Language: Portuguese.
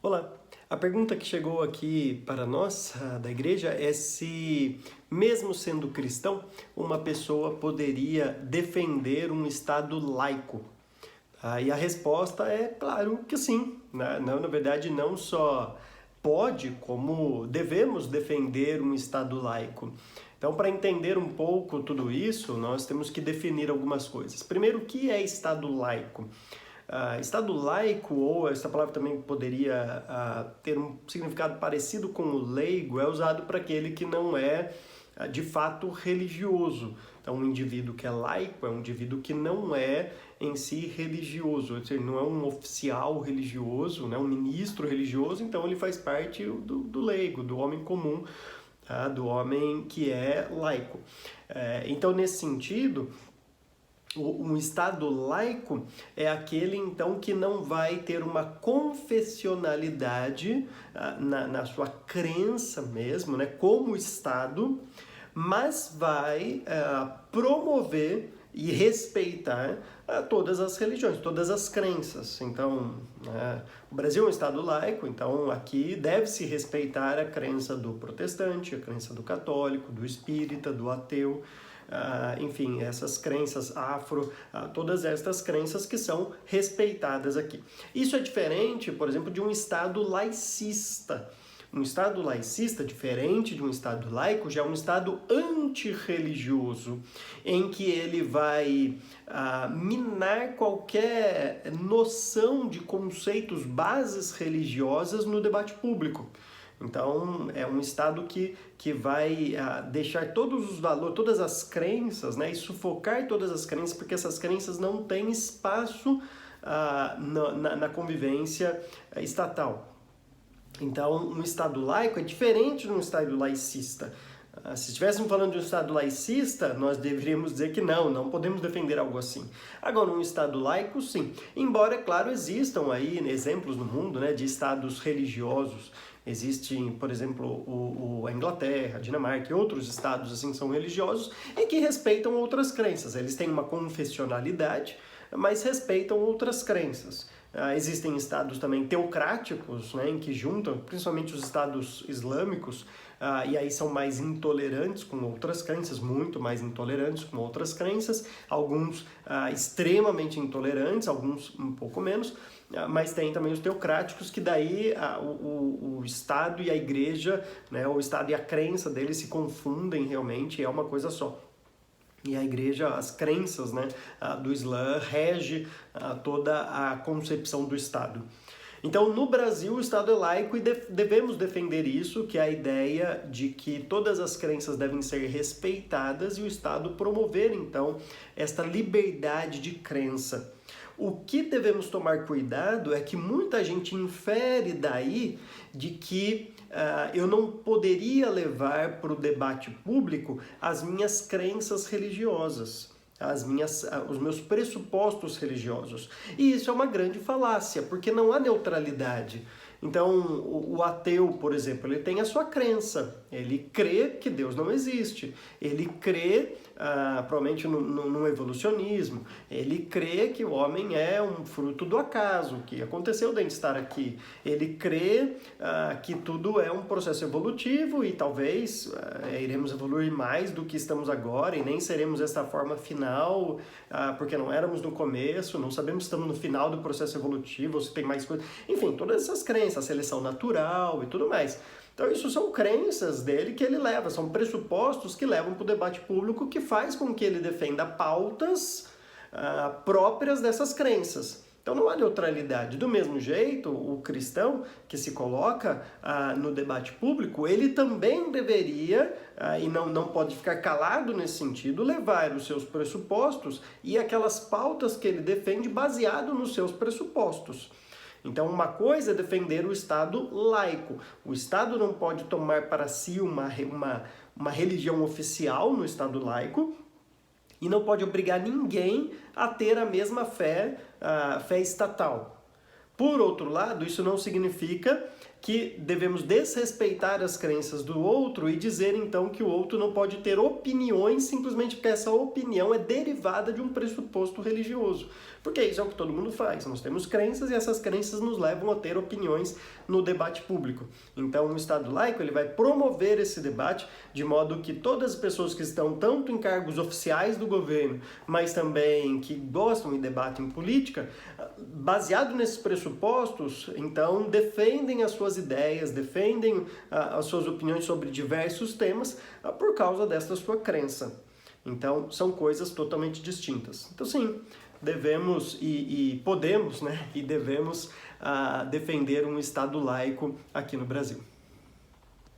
Olá, a pergunta que chegou aqui para nós da igreja é se, mesmo sendo cristão, uma pessoa poderia defender um Estado laico. E a resposta é claro que sim, né? Não, na verdade, não só pode, como devemos defender um Estado laico. Então, para entender um pouco tudo isso, nós temos que definir algumas coisas. Primeiro, o que é Estado laico? Estado laico, ou essa palavra também poderia ter um significado parecido com o leigo, é usado para aquele que não é de fato religioso. Então, um indivíduo que é laico é um indivíduo que não é em si religioso, ou seja, não é um oficial religioso, né, um ministro religioso, então ele faz parte do leigo, do homem comum, tá, do homem que é laico. Então, nesse sentido, um Estado laico é aquele, então, que não vai ter uma confessionalidade na sua crença mesmo, né, como Estado, mas vai promover e respeitar todas as religiões, todas as crenças. Então, o Brasil é um Estado laico, então aqui deve-se respeitar a crença do protestante, a crença do católico, do espírita, do ateu, enfim, essas crenças afro, todas estas crenças que são respeitadas aqui. Isso é diferente, por exemplo, de um Estado laicista. Um Estado laicista, diferente de um Estado laico, já é um Estado antirreligioso, em que ele vai minar qualquer noção de conceitos, bases religiosas no debate público. Então, é um Estado que vai deixar todos os valores, todas as crenças, né, e sufocar todas as crenças, porque essas crenças não têm espaço na convivência estatal. Então, um Estado laico é diferente de um Estado laicista. Se estivéssemos falando de um Estado laicista, nós deveríamos dizer que não podemos defender algo assim. Agora, um Estado laico, sim. Embora, é claro, existam aí exemplos no mundo, né, de Estados religiosos. Existem, por exemplo, a Inglaterra, a Dinamarca e outros estados assim são religiosos e que respeitam outras crenças. Eles têm uma confessionalidade, mas respeitam outras crenças. Existem estados também teocráticos, né, em que juntam, principalmente os estados islâmicos, e aí são mais intolerantes com outras crenças, muito mais intolerantes com outras crenças, alguns extremamente intolerantes, alguns um pouco menos, mas tem também os teocráticos, que daí o Estado e a igreja, né, o Estado e a crença deles se confundem realmente, é uma coisa só. E a igreja, as crenças, né, do Islã rege toda a concepção do Estado. Então, no Brasil, o Estado é laico e devemos defender isso, que é a ideia de que todas as crenças devem ser respeitadas e o Estado promover, então, esta liberdade de crença. O que devemos tomar cuidado é que muita gente infere daí de que eu não poderia levar para o debate público as minhas crenças religiosas, os meus pressupostos religiosos. E isso é uma grande falácia, porque não há neutralidade. Então, o ateu, por exemplo, ele tem a sua crença, ele crê que Deus não existe, ele crê provavelmente no evolucionismo, ele crê que o homem é um fruto do acaso, que aconteceu de estar aqui, ele crê que tudo é um processo evolutivo e talvez iremos evoluir mais do que estamos agora e nem seremos esta forma final, porque não éramos no começo, não sabemos se estamos no final do processo evolutivo ou se tem mais coisas, enfim, todas essas crenças, a seleção natural e tudo mais. Então isso são crenças dele que ele leva, são pressupostos que levam para o debate público, que faz com que ele defenda pautas próprias dessas crenças. Então não há neutralidade. Do mesmo jeito, o cristão que se coloca no debate público, ele também deveria, e não pode ficar calado nesse sentido, levar os seus pressupostos e aquelas pautas que ele defende baseado nos seus pressupostos. Então, uma coisa é defender o Estado laico. O Estado não pode tomar para si uma religião oficial no Estado laico e não pode obrigar ninguém a ter a mesma fé estatal. Por outro lado, isso não significa que devemos desrespeitar as crenças do outro e dizer então que o outro não pode ter opiniões simplesmente porque essa opinião é derivada de um pressuposto religioso. Porque isso é o que todo mundo faz. Nós temos crenças e essas crenças nos levam a ter opiniões no debate público. Então, o Estado laico ele vai promover esse debate de modo que todas as pessoas que estão tanto em cargos oficiais do governo, mas também que gostam e debatem política, baseado nesses pressupostos, então defendem as suas ideias, defendem as suas opiniões sobre diversos temas por causa desta sua crença. Então, são coisas totalmente distintas. Então, sim, devemos e podemos, né, e devemos defender um Estado laico aqui no Brasil.